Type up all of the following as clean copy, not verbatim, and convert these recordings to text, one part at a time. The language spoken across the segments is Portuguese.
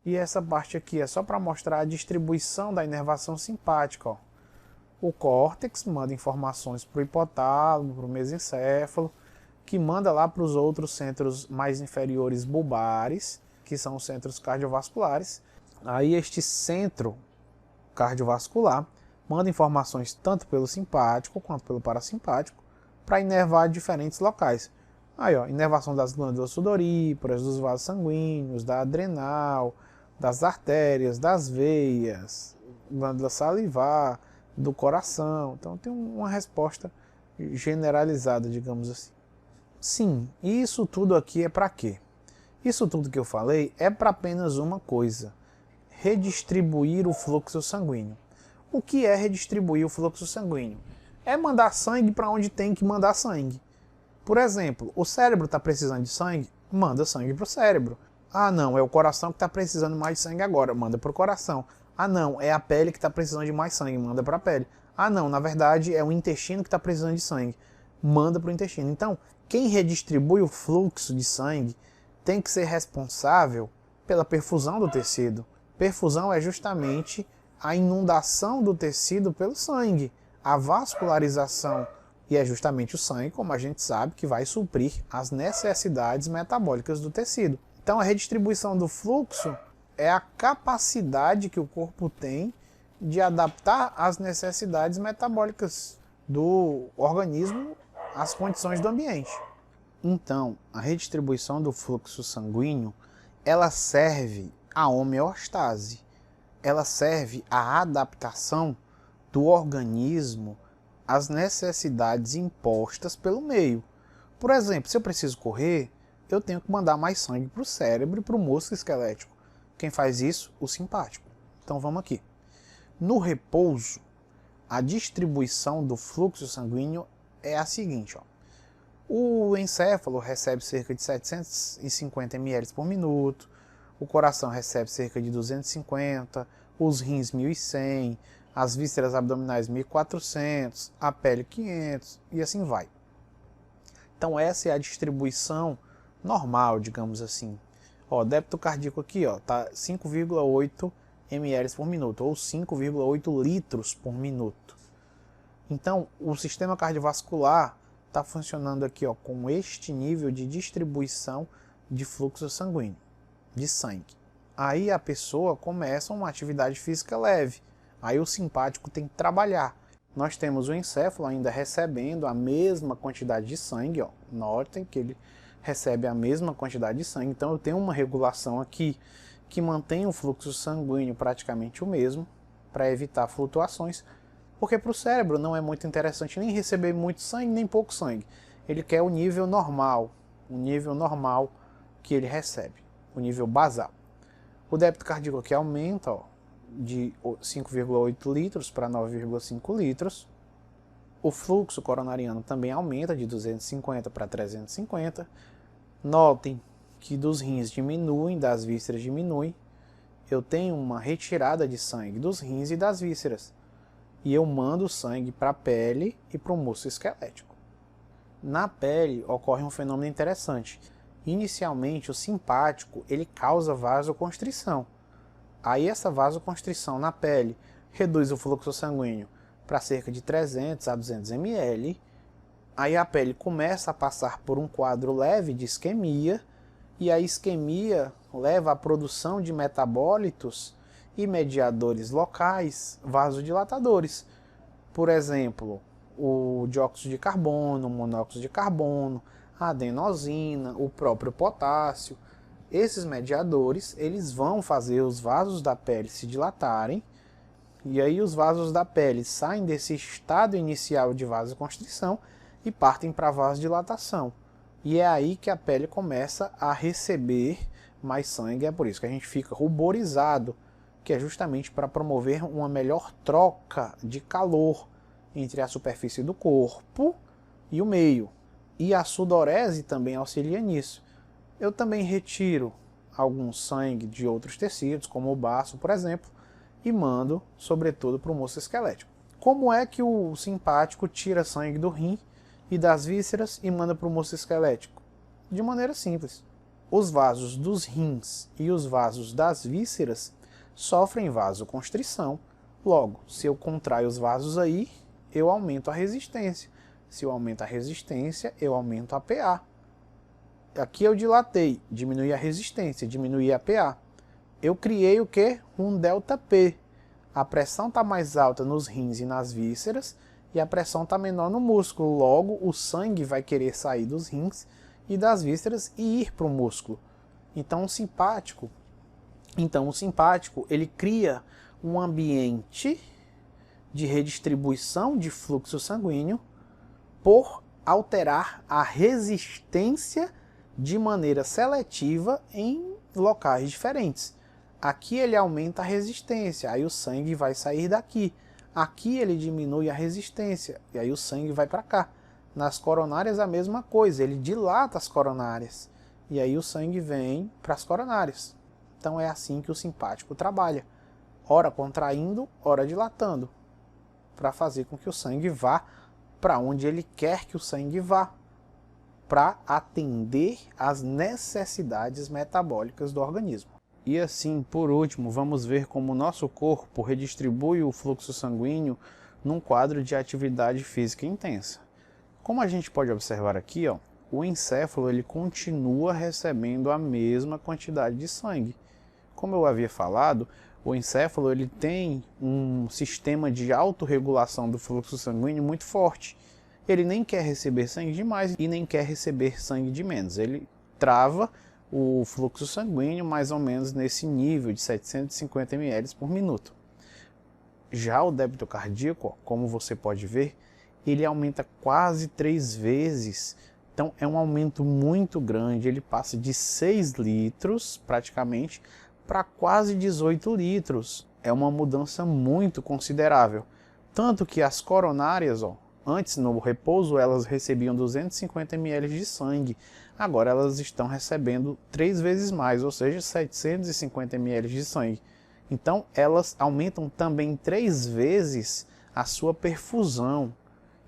E essa parte aqui é só para mostrar a distribuição da inervação simpática. Ó. O córtex manda informações para o hipotálamo, para o mesencéfalo, que manda lá para os outros centros mais inferiores bulbares, que são os centros cardiovasculares. Aí este centro cardiovascular manda informações tanto pelo simpático quanto pelo parasimpático para inervar diferentes locais. Aí, ó, inervação das glândulas sudoríparas, dos vasos sanguíneos, da adrenal, das artérias, das veias, glândula salivar, do coração. Então tem uma resposta generalizada, digamos assim. Sim, isso tudo aqui é para quê? Isso tudo que eu falei é para apenas uma coisa: redistribuir o fluxo sanguíneo. O que é redistribuir o fluxo sanguíneo? É mandar sangue para onde tem que mandar sangue. Por exemplo, o cérebro está precisando de sangue? Manda sangue para o cérebro. Ah não, é o coração que está precisando mais de sangue agora, manda para o coração. Ah não, é a pele que está precisando de mais sangue, manda para a pele. Ah não, na verdade é o intestino que está precisando de sangue, manda para o intestino. Então, quem redistribui o fluxo de sangue tem que ser responsável pela perfusão do tecido. Perfusão é justamente a inundação do tecido pelo sangue, a vascularização. E é justamente o sangue, como a gente sabe, que vai suprir as necessidades metabólicas do tecido. Então a redistribuição do fluxo é a capacidade que o corpo tem de adaptar as necessidades metabólicas do organismo às condições do ambiente. Então, a redistribuição do fluxo sanguíneo, ela serve à homeostase, ela serve à adaptação do organismo às necessidades impostas pelo meio. Por exemplo, se eu preciso correr, eu tenho que mandar mais sangue para o cérebro e para o músculo esquelético. Quem faz isso? O simpático. Então vamos aqui. No repouso, a distribuição do fluxo sanguíneo é a seguinte. Ó. O encéfalo recebe cerca de 750 ml por minuto, o coração recebe cerca de 250, os rins 1100, as vísceras abdominais 1400, a pele 500 e assim vai. Então essa é a distribuição normal, digamos assim. Ó, débito cardíaco aqui, ó, tá 5,8 ml por minuto, ou 5,8 litros por minuto. Então, o sistema cardiovascular está funcionando aqui, ó, com este nível de distribuição de fluxo sanguíneo, de sangue. Aí a pessoa começa uma atividade física leve, aí o simpático tem que trabalhar. Nós temos o encéfalo ainda recebendo a mesma quantidade de sangue, ó. Notem que ele recebe a mesma quantidade de sangue, então eu tenho uma regulação aqui que mantém o fluxo sanguíneo praticamente o mesmo, para evitar flutuações, porque para o cérebro não é muito interessante nem receber muito sangue, nem pouco sangue. Ele quer o nível normal que ele recebe, o nível basal. O débito cardíaco aqui aumenta, ó, de 5,8 litros para 9,5 litros. O fluxo coronariano também aumenta de 250 para 350. Notem que dos rins diminuem, das vísceras diminuem. Eu tenho uma retirada de sangue dos rins e das vísceras. E eu mando sangue para a pele e para o músculo esquelético. Na pele ocorre um fenômeno interessante. Inicialmente o simpático ele causa vasoconstrição. Aí essa vasoconstrição na pele reduz o fluxo sanguíneo para cerca de 300 a 200 ml. Aí a pele começa a passar por um quadro leve de isquemia, e a isquemia leva à produção de metabólitos e mediadores locais vasodilatadores. Por exemplo, o dióxido de carbono, o monóxido de carbono, a adenosina, o próprio potássio. Esses mediadores eles vão fazer os vasos da pele se dilatarem, e aí os vasos da pele saem desse estado inicial de vasoconstrição e partem para a vasodilatação. E é aí que a pele começa a receber mais sangue, é por isso que a gente fica ruborizado, que é justamente para promover uma melhor troca de calor entre a superfície do corpo e o meio. E a sudorese também auxilia nisso. Eu também retiro algum sangue de outros tecidos, como o baço, por exemplo, e mando, sobretudo, para o músculo esquelético. Como é que o simpático tira sangue do rim e das vísceras e manda para o músculo esquelético? De maneira simples. os vasos dos rins e os vasos das vísceras sofrem vasoconstrição. Logo, se eu contraio os vasos aí, eu aumento a resistência. Se eu aumento a resistência, eu aumento a PA. Aqui eu dilatei, diminui a resistência, diminui a PA. Eu criei o quê? Um ΔP. A pressão está mais alta nos rins e nas vísceras e a pressão está menor no músculo. Logo, o sangue vai querer sair dos rins e das vísceras e ir para o músculo. Então o simpático ele cria um ambiente de redistribuição de fluxo sanguíneo por alterar a resistência de maneira seletiva em locais diferentes. Aqui ele aumenta a resistência, aí o sangue vai sair daqui. Aqui ele diminui a resistência, e aí o sangue vai para cá. Nas coronárias a mesma coisa, ele dilata as coronárias, e aí o sangue vem para as coronárias. Então é assim que o simpático trabalha, ora contraindo, ora dilatando, para fazer com que o sangue vá para onde ele quer que o sangue vá, para atender às necessidades metabólicas do organismo. E assim, por último, vamos ver como o nosso corpo redistribui o fluxo sanguíneo num quadro de atividade física intensa. Como a gente pode observar aqui, o encéfalo ele continua recebendo a mesma quantidade de sangue. Como eu havia falado, o encéfalo ele tem um sistema de autorregulação do fluxo sanguíneo muito forte. Ele nem quer receber sangue de mais e nem quer receber sangue de menos. Ele trava o fluxo sanguíneo mais ou menos nesse nível de 750 ml por minuto. Já o débito cardíaco, como você pode ver, ele aumenta quase 3 vezes. Então é um aumento muito grande, ele passa de 6 litros praticamente para quase 18 litros. É uma mudança muito considerável. Tanto que as coronárias, antes no repouso elas recebiam 250 ml de sangue, agora elas estão recebendo 3 vezes mais, ou seja, 750 ml de sangue. Então elas aumentam também 3 vezes a sua perfusão.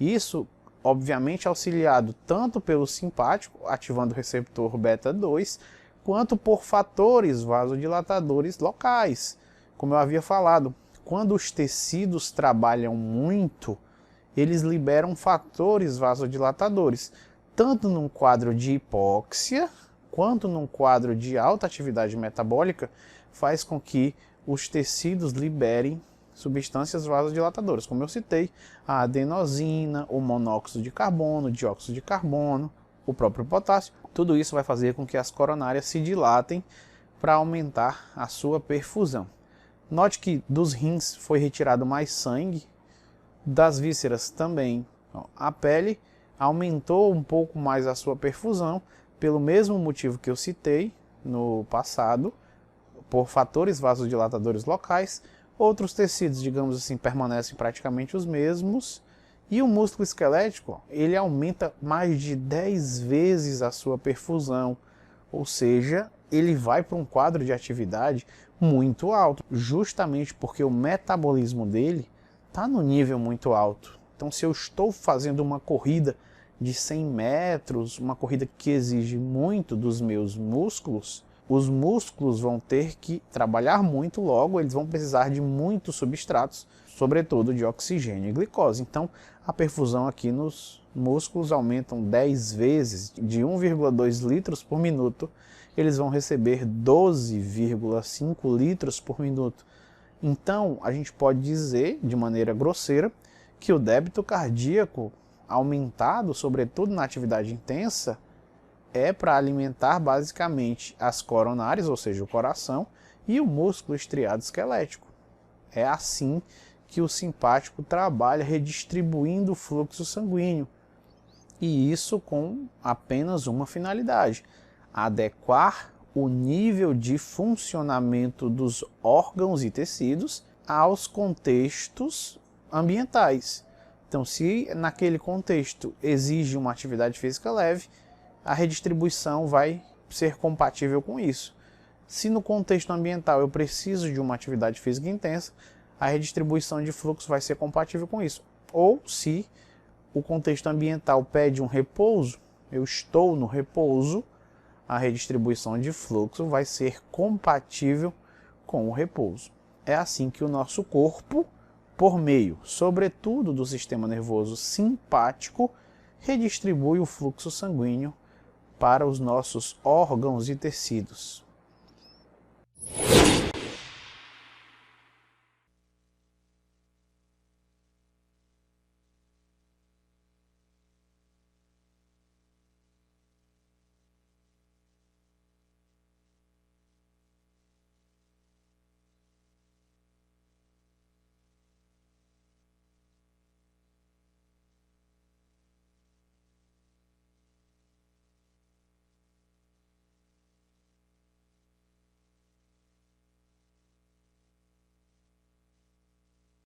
Isso, obviamente, auxiliado tanto pelo simpático, ativando o receptor beta 2, quanto por fatores vasodilatadores locais. Como eu havia falado, quando os tecidos trabalham muito, eles liberam fatores vasodilatadores, tanto num quadro de hipóxia, quanto num quadro de alta atividade metabólica, faz com que os tecidos liberem substâncias vasodilatadoras, como eu citei, a adenosina, o monóxido de carbono, o dióxido de carbono, o próprio potássio. Tudo isso vai fazer com que as coronárias se dilatem para aumentar a sua perfusão. Note que dos rins foi retirado mais sangue, das vísceras também. A pele aumentou um pouco mais a sua perfusão, pelo mesmo motivo que eu citei no passado, por fatores vasodilatadores locais. Outros tecidos, digamos assim, permanecem praticamente os mesmos. E o músculo esquelético, ele aumenta mais de 10 vezes a sua perfusão, ou seja, ele vai para um quadro de atividade muito alto, justamente porque o metabolismo dele está no nível muito alto. Então, se eu estou fazendo uma corrida de 100 metros, uma corrida que exige muito dos meus músculos, os músculos vão ter que trabalhar muito, logo eles vão precisar de muitos substratos, sobretudo de oxigênio e glicose. Então, a perfusão aqui nos músculos aumentam 10 vezes, de 1,2 litros por minuto, eles vão receber 12,5 litros por minuto. Então, a gente pode dizer, de maneira grosseira, que o débito cardíaco aumentado, sobretudo na atividade intensa, é para alimentar basicamente as coronárias, ou seja, o coração, e o músculo estriado esquelético. É assim que o simpático trabalha, redistribuindo o fluxo sanguíneo. E isso com apenas uma finalidade: adequar o nível de funcionamento dos órgãos e tecidos aos contextos ambientais. Então, se naquele contexto exige uma atividade física leve, a redistribuição vai ser compatível com isso. Se no contexto ambiental eu preciso de uma atividade física intensa, a redistribuição de fluxo vai ser compatível com isso. Ou se o contexto ambiental pede um repouso, eu estou no repouso, a redistribuição de fluxo vai ser compatível com o repouso. É assim que o nosso corpo, por meio, sobretudo, do sistema nervoso simpático, redistribui o fluxo sanguíneo para os nossos órgãos e tecidos.